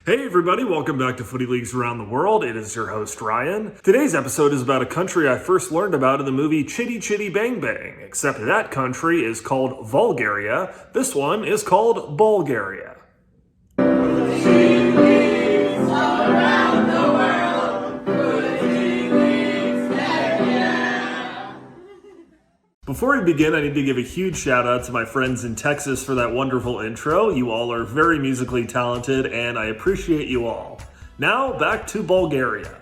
Hey everybody, welcome back to Footy Leagues Around the World. It is your host Ryan. Today's episode is about a country I first learned about in the movie Chitty Chitty Bang Bang, except that country is called Bulgaria. This one is called Bulgaria. Before we begin, I need to give a huge shout out to my friends in Texas for that wonderful intro. You all are very musically talented, and I appreciate you all. Now, back to Bulgaria.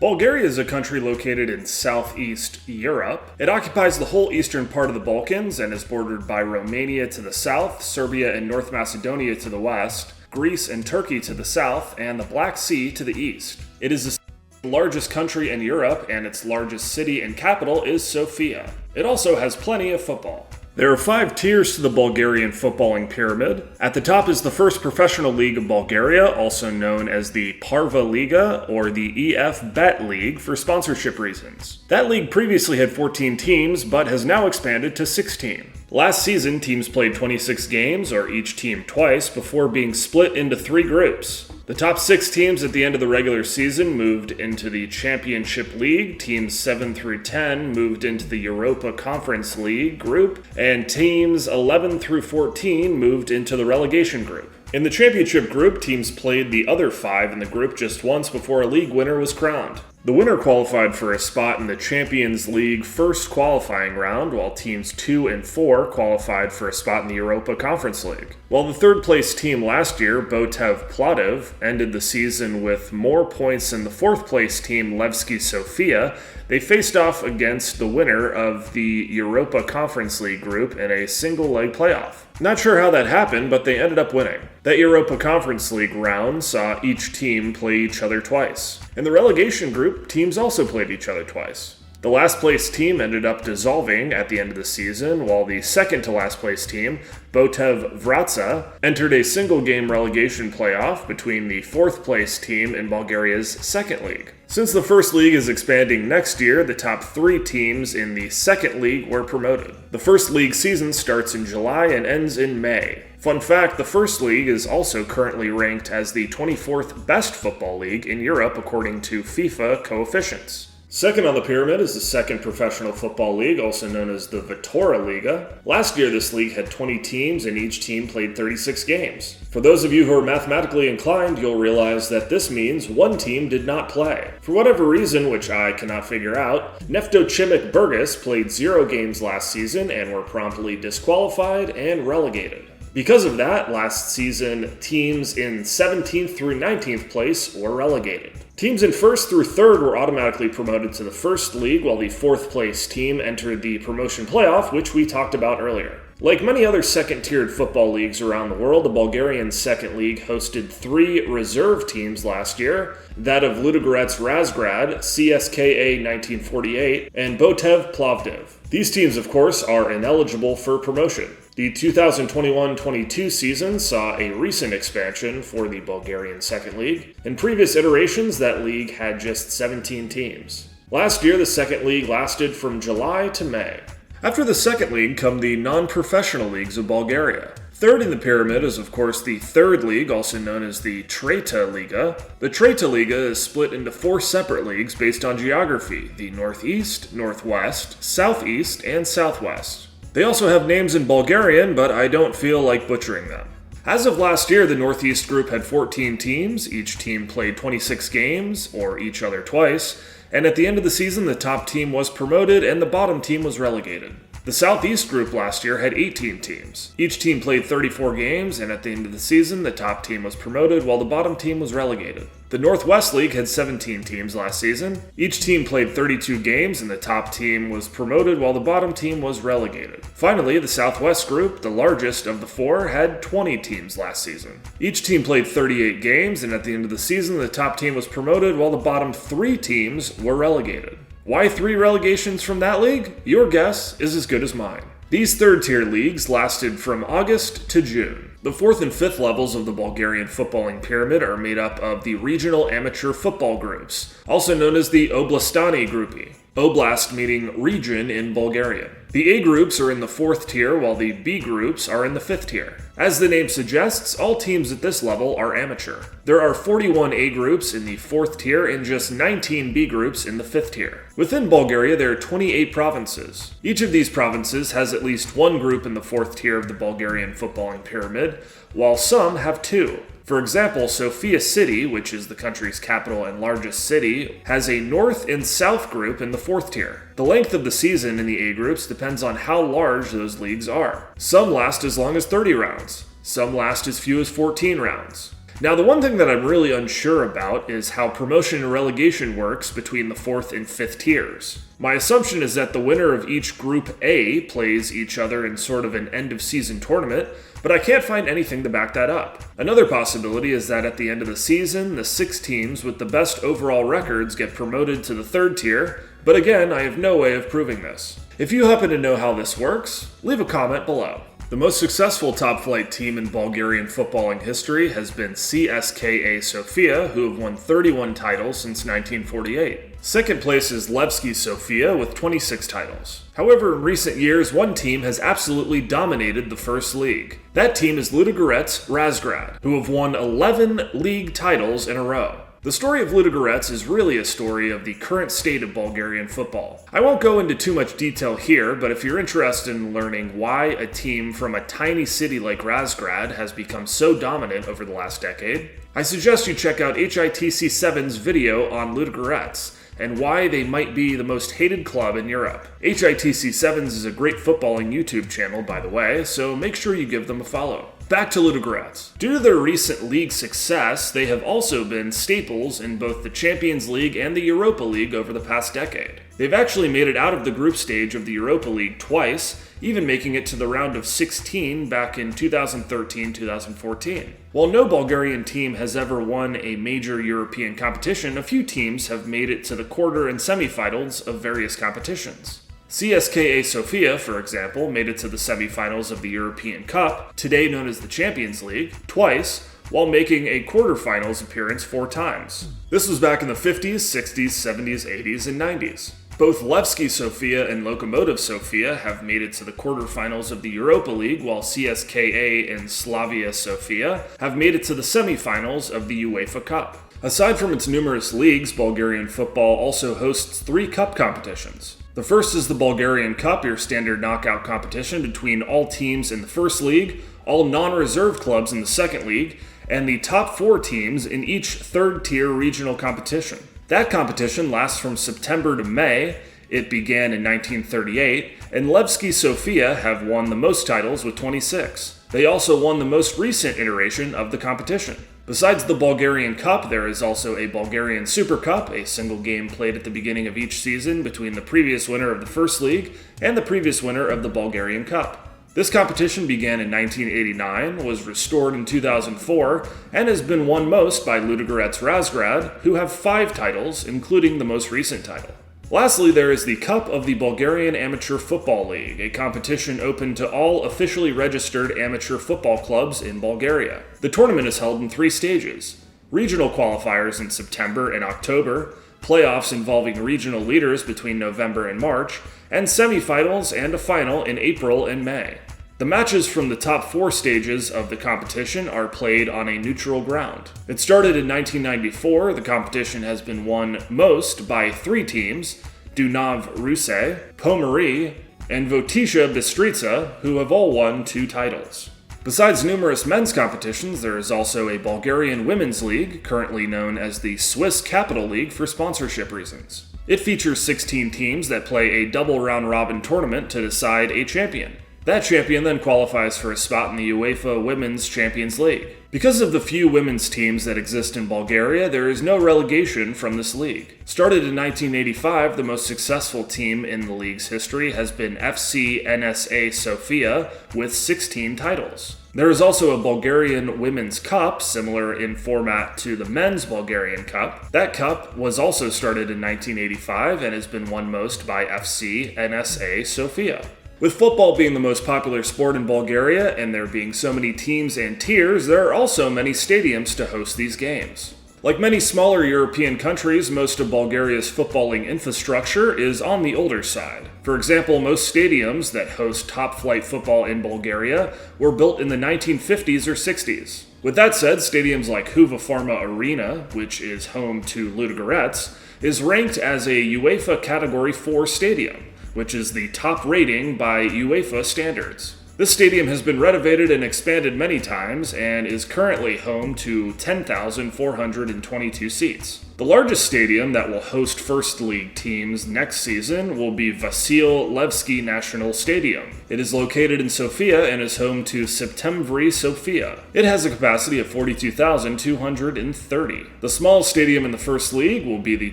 Bulgaria is a country located in southeast Europe. It occupies the whole eastern part of the Balkans and is bordered by Romania to the south, Serbia and North Macedonia to the west, Greece and Turkey to the south, and the Black Sea to the east. It is the largest country in Europe, and its largest city and capital is Sofia. It also has plenty of football. There are 5 tiers to the Bulgarian footballing pyramid. At the top is the first professional league of Bulgaria, also known as the Parva Liga or the EF Bet League for sponsorship reasons. That league previously had 14 teams, but has now expanded to 16. Last season, teams played 26 games, or each team twice, before being split into 3 groups. The top 6 teams at the end of the regular season moved into the Championship League, teams 7 through 10 moved into the Europa Conference League group, and teams 11 through 14 moved into the relegation group. In the Championship group, teams played the other 5 in the group just once before a league winner was crowned. The winner qualified for a spot in the Champions League first qualifying round, while teams 2 and 4 qualified for a spot in the Europa Conference League. While the third place team last year, Botev Plovdiv, ended the season with more points than the fourth place team Levski Sofia, they faced off against the winner of the Europa Conference League group in a single-leg playoff. Not sure how that happened, but they ended up winning. That Europa Conference League round saw each team play each other twice. In the relegation group, teams also played each other twice. The last place team ended up dissolving at the end of the season, while the second to last place team, Botev Vratsa, entered a single-game relegation playoff between the fourth place team in Bulgaria's second league. Since the first league is expanding next year, the top 3 teams in the second league were promoted. The first league season starts in July and ends in May. Fun fact, the first league is also currently ranked as the 24th best football league in Europe according to FIFA coefficients. Second on the pyramid is the second professional football league, also known as the Vitora Liga. Last year, this league had 20 teams, and each team played 36 games. For those of you who are mathematically inclined, you'll realize that this means one team did not play. For whatever reason, which I cannot figure out, Neftochimic Burgas played 0 games last season and were promptly disqualified and relegated. Because of that, last season, teams in 17th through 19th place were relegated. Teams in 1st through 3rd were automatically promoted to the first league, while the 4th place team entered the promotion playoff, which we talked about earlier. Like many other second-tiered football leagues around the world, the Bulgarian second league hosted 3 reserve teams last year, that of Ludogorets Razgrad, CSKA 1948, and Botev Plovdiv. These teams, of course, are ineligible for promotion. The 2021-22 season saw a recent expansion for the Bulgarian Second League. In previous iterations, that league had just 17 teams. Last year, the Second League lasted from July to May. After the Second League come the non-professional leagues of Bulgaria. Third in the pyramid is, of course, the Third League, also known as the Treta Liga. The Treta Liga is split into 4 separate leagues based on geography: the Northeast, Northwest, Southeast, and Southwest. They also have names in Bulgarian, but I don't feel like butchering them. As of last year, the Northeast group had 14 teams. Each team played 26 games, or each other twice, and at the end of the season, the top team was promoted and the bottom team was relegated. The Southeast group last year had 18 teams. Each team played 34 games, and at the end of the season, the top team was promoted while the bottom team was relegated. The Northwest League had 17 teams last season. Each team played 32 games, and the top team was promoted while the bottom team was relegated. Finally, the Southwest group, the largest of the 4, had 20 teams last season. Each team played 38 games, and at the end of the season, the top team was promoted while the bottom 3 teams were relegated. Why 3 relegations from that league? Your guess is as good as mine. These third-tier leagues lasted from August to June. The 4th and 5th levels of the Bulgarian footballing pyramid are made up of the regional amateur football groups, also known as the Oblastani Grupi. Oblast meaning region in Bulgarian. The A groups are in the 4th tier, while the B groups are in the 5th tier. As the name suggests, all teams at this level are amateur. There are 41 A groups in the 4th tier and just 19 B groups in the 5th tier. Within Bulgaria, there are 28 provinces. Each of these provinces has at least one group in the 4th tier of the Bulgarian footballing pyramid, while some have two. For example, Sofia City, which is the country's capital and largest city, has a north and south group in the 4th tier. The length of the season in the A groups depends on how large those leagues are. Some last as long as 30 rounds. Some last as few as 14 rounds. Now, the one thing that I'm really unsure about is how promotion and relegation works between the 4th and 5th tiers. My assumption is that the winner of each Group A plays each other in sort of an end-of-season tournament, but I can't find anything to back that up. Another possibility is that at the end of the season, the 6 teams with the best overall records get promoted to the 3rd tier, but again, I have no way of proving this. If you happen to know how this works, leave a comment below. The most successful top-flight team in Bulgarian footballing history has been CSKA Sofia, who have won 31 titles since 1948. Second place is Levski Sofia with 26 titles. However, in recent years, one team has absolutely dominated the first league. That team is Ludogorets Razgrad, who have won 11 league titles in a row. The story of Ludogorets is really a story of the current state of Bulgarian football. I won't go into too much detail here, but if you're interested in learning why a team from a tiny city like Razgrad has become so dominant over the last decade, I suggest you check out HITC7's video on Ludogorets and why they might be the most hated club in Europe. HITC7's is a great footballing YouTube channel, by the way, so make sure you give them a follow. Back to Ludogorets. Due to their recent league success, they have also been staples in both the Champions League and the Europa League over the past decade. They've actually made it out of the group stage of the Europa League twice, even making it to the round of 16 back in 2013-2014. While no Bulgarian team has ever won a major European competition, a few teams have made it to the quarter and semifinals of various competitions. CSKA Sofia, for example, made it to the semifinals of the European Cup, today known as the Champions League, twice, while making a quarterfinals appearance 4 times. This was back in the 50s, 60s, 70s, 80s, and 90s. Both Levski Sofia and Lokomotiv Sofia have made it to the quarterfinals of the Europa League, while CSKA and Slavia Sofia have made it to the semifinals of the UEFA Cup. Aside from its numerous leagues, Bulgarian football also hosts 3 cup competitions. The first is the Bulgarian Cup, your standard knockout competition between all teams in the first league, all non-reserve clubs in the second league, and the top 4 teams in each 3rd tier regional competition. That competition lasts from September to May. It began in 1938, and Levski Sofia have won the most titles with 26. They also won the most recent iteration of the competition. Besides the Bulgarian Cup, there is also a Bulgarian Super Cup, a single game played at the beginning of each season between the previous winner of the first league and the previous winner of the Bulgarian Cup. This competition began in 1989, was restored in 2004, and has been won most by Ludogorets Razgrad, who have 5 titles, including the most recent title. Lastly, there is the Cup of the Bulgarian Amateur Football League, a competition open to all officially registered amateur football clubs in Bulgaria. The tournament is held in 3 stages: regional qualifiers in September and October, playoffs involving regional leaders between November and March, and semifinals and a final in April and May. The matches from the top 4 stages of the competition are played on a neutral ground. It started in 1994. The competition has been won most by 3 teams, Dunav Ruse, Pomeri, and Votisha Bistrica, who have all won 2 titles. Besides numerous men's competitions, there is also a Bulgarian Women's League, currently known as the Swiss Capital League for sponsorship reasons. It features 16 teams that play a double round-robin tournament to decide a champion. That champion then qualifies for a spot in the UEFA Women's Champions League. Because of the few women's teams that exist in Bulgaria, there is no relegation from this league. Started in 1985, the most successful team in the league's history has been FC NSA Sofia with 16 titles. There is also a Bulgarian Women's Cup, similar in format to the Men's Bulgarian Cup. That cup was also started in 1985 and has been won most by FC NSA Sofia. With football being the most popular sport in Bulgaria and there being so many teams and tiers, there are also many stadiums to host these games. Like many smaller European countries, most of Bulgaria's footballing infrastructure is on the older side. For example, most stadiums that host top-flight football in Bulgaria were built in the 1950s or 60s. With that said, stadiums like Huva Farma Arena, which is home to Ludogorets, is ranked as a UEFA Category 4 stadium, which is the top rating by UEFA standards. This stadium has been renovated and expanded many times and is currently home to 10,422 seats. The largest stadium that will host First League teams next season will be Vasil Levski National Stadium. It is located in Sofia and is home to Septemvri Sofia. It has a capacity of 42,230. The smallest stadium in the First League will be the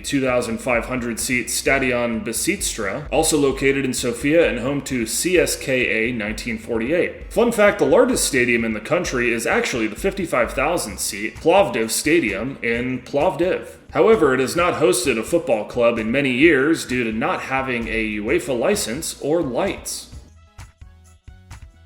2,500-seat Stadion Bisicstra, also located in Sofia and home to CSKA 1948. Fun fact, the largest stadium in the country is actually the 55,000-seat Plovdiv Stadium in Plovdiv. However, it has not hosted a football club in many years due to not having a UEFA license or lights.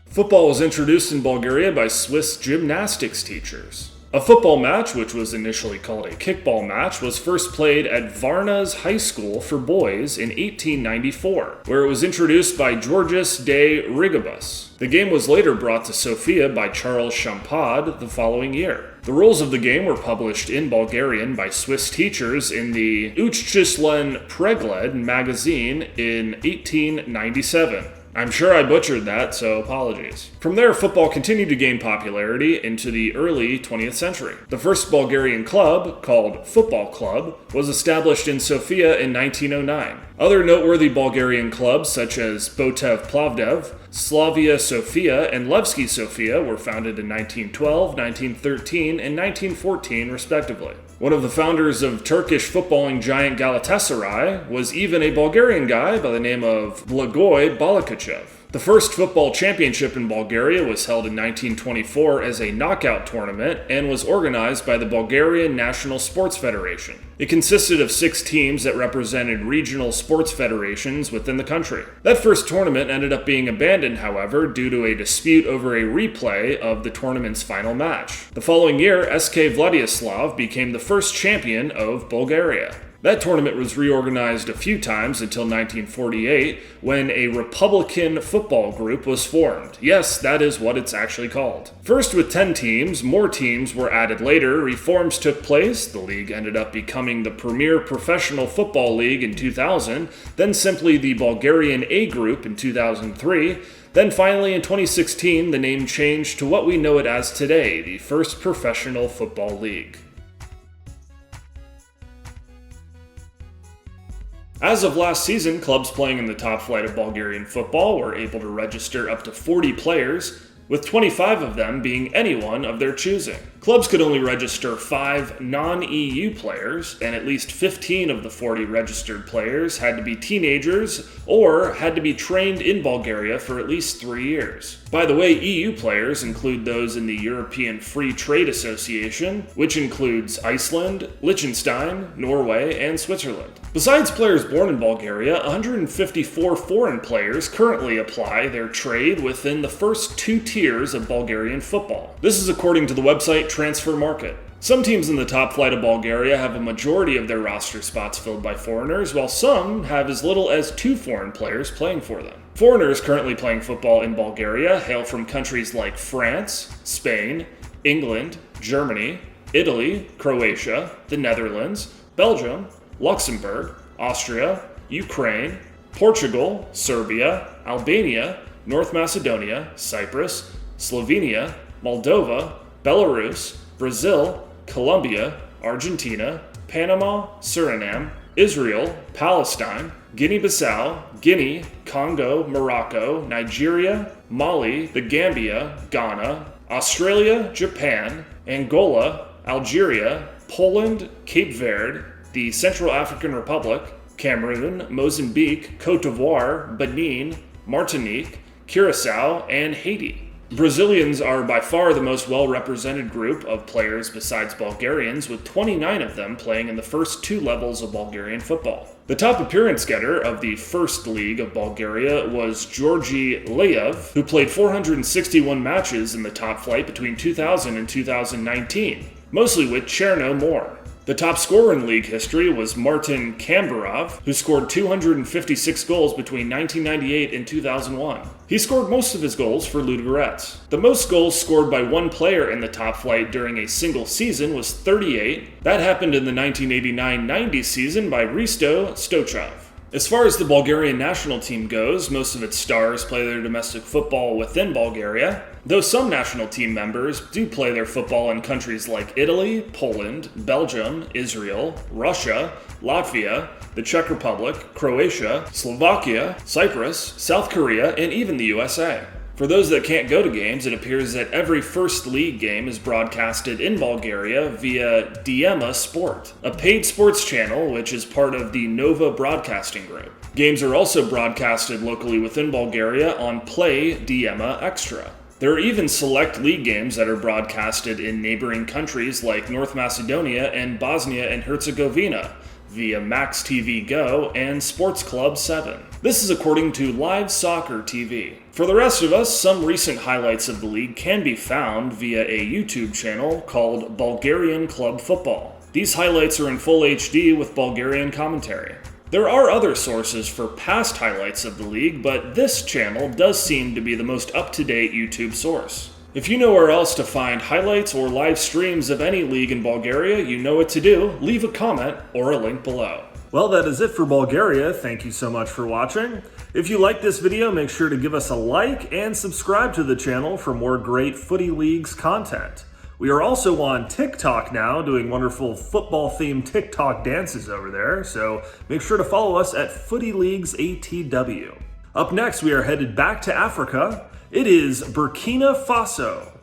Football was introduced in Bulgaria by Swiss gymnastics teachers. A football match, which was initially called a kickball match, was first played at Varna's High School for boys in 1894, where it was introduced by Georges de Rigobus. The game was later brought to Sofia by Charles Champaud the following year. The rules of the game were published in Bulgarian by Swiss teachers in the Uchchislen Pregled magazine in 1897. I'm sure I butchered that, so apologies. From there, football continued to gain popularity into the early 20th century. The first Bulgarian club, called Football Club, was established in Sofia in 1909. Other noteworthy Bulgarian clubs such as Botev Plovdiv, Slavia Sofia, and Levski Sofia were founded in 1912, 1913, and 1914 respectively. One of the founders of Turkish footballing giant Galatasaray was even a Bulgarian guy by the name of Blagoy Balakachev. The first football championship in Bulgaria was held in 1924 as a knockout tournament and was organized by the Bulgarian National Sports Federation. It consisted of 6 teams that represented regional sports federations within the country. That first tournament ended up being abandoned, however, due to a dispute over a replay of the tournament's final match. The following year, SK Vladislav became the first champion of Bulgaria. That tournament was reorganized a few times until 1948, when a Republican football group was formed. Yes, that is what it's actually called. First with 10 teams, more teams were added later, reforms took place, the league ended up becoming the premier professional football league in 2000, then simply the Bulgarian A group in 2003, then finally in 2016 the name changed to what we know it as today, the First Professional Football League. As of last season, clubs playing in the top flight of Bulgarian football were able to register up to 40 players, with 25 of them being anyone of their choosing. Clubs could only register 5 non-EU players, and at least 15 of the 40 registered players had to be teenagers or had to be trained in Bulgaria for at least 3 years. By the way, EU players include those in the European Free Trade Association, which includes Iceland, Liechtenstein, Norway, and Switzerland. Besides players born in Bulgaria, 154 foreign players currently apply their trade within the first 2 tiers of Bulgarian football. This is according to the website Transfer Market. Some teams in the top flight of Bulgaria have a majority of their roster spots filled by foreigners, while some have as little as 2 foreign players playing for them. Foreigners currently playing football in Bulgaria hail from countries like France, Spain, England, Germany, Italy, Croatia, the Netherlands, Belgium, Luxembourg, Austria, Ukraine, Portugal, Serbia, Albania, North Macedonia, Cyprus, Slovenia, Moldova, Belarus, Brazil, Colombia, Argentina, Panama, Suriname, Israel, Palestine, Guinea-Bissau, Guinea, Congo, Morocco, Nigeria, Mali, the Gambia, Ghana, Australia, Japan, Angola, Algeria, Poland, Cape Verde, the Central African Republic, Cameroon, Mozambique, Cote d'Ivoire, Benin, Martinique, Curacao, and Haiti. Brazilians are by far the most well-represented group of players besides Bulgarians, with 29 of them playing in the first 2 levels of Bulgarian football. The top appearance getter of the First League of Bulgaria was Georgi Leyev, who played 461 matches in the top flight between 2000 and 2019, mostly with Cherno More. The top scorer in league history was Martin Kambarov, who scored 256 goals between 1998 and 2001. He scored most of his goals for Ludogorets. The most goals scored by one player in the top flight during a single season was 38. That happened in the 1989-90 season by Risto Stoichkov. As far as the Bulgarian national team goes, most of its stars play their domestic football within Bulgaria, though some national team members do play their football in countries like Italy, Poland, Belgium, Israel, Russia, Latvia, the Czech Republic, Croatia, Slovakia, Cyprus, South Korea, and even the USA. For those that can't go to games, it appears that every first league game is broadcasted in Bulgaria via Diema Sport, a paid sports channel which is part of the Nova Broadcasting Group. Games are also broadcasted locally within Bulgaria on Play Diema Extra. There are even select league games that are broadcasted in neighboring countries like North Macedonia and Bosnia and Herzegovina via Max TV Go and Sports Club 7. This is according to Live Soccer TV. For the rest of us, some recent highlights of the league can be found via a YouTube channel called Bulgarian Club Football. These highlights are in full HD with Bulgarian commentary. There are other sources for past highlights of the league, but this channel does seem to be the most up-to-date YouTube source. If you know where else to find highlights or live streams of any league in Bulgaria, you know what to do. Leave a comment or a link below. Well, that is it for Bulgaria. Thank you so much for watching. If you like this video, make sure to give us a like and subscribe to the channel for more great Footy Leagues content. We are also on TikTok now, doing wonderful football-themed TikTok dances over there, so make sure to follow us at Footy Leagues ATW. Up next, we are headed back to Africa. It is Burkina Faso.